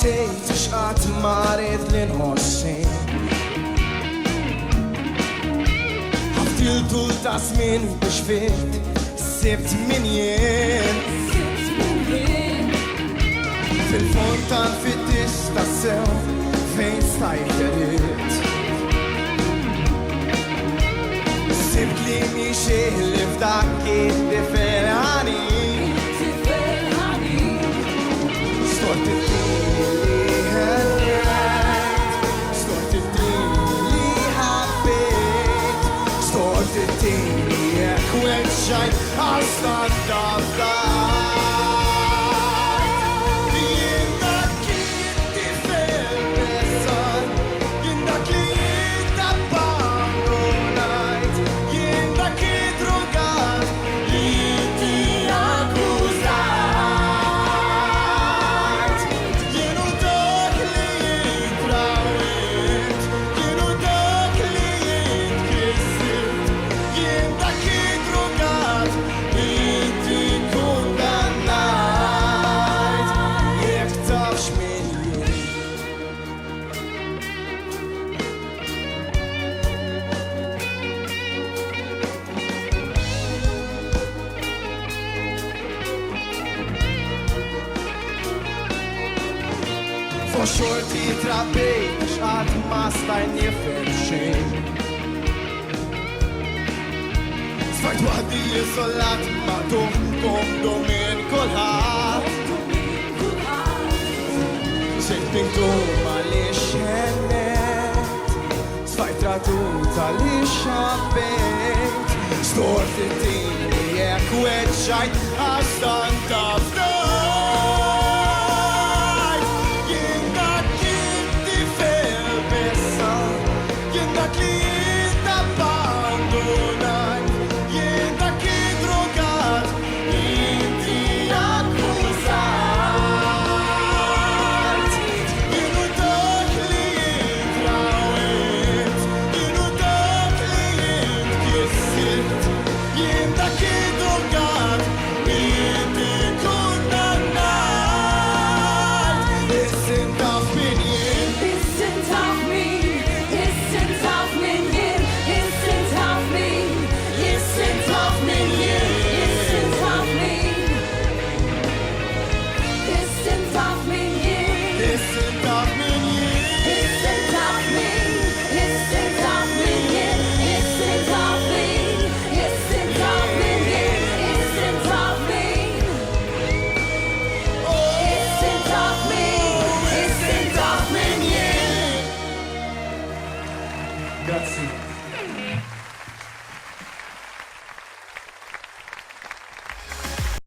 tgħidx qatt ma rrid li nħossek. Ħaftiltu ta' żmien biex fikt sibt min jien. Fil-fond tanfittix tassew fejn stajt jarid. Sibt li mixieħ li f'dak kif differani. Stort it-tini li ħedret, stort it-tini li ħabbit, stort it-tini jekk weċċajt għal-stant ta' For xorti trabbejt x'qatt ma stajt nifhem xejn. Sfajt waħdi iżolat ma komdu minn kulħadd. Sejt minktum għaliex xennet, sfajt tratuta li xabbejt. Stort it-tini jekk weċċajt għastant ta' Grazie.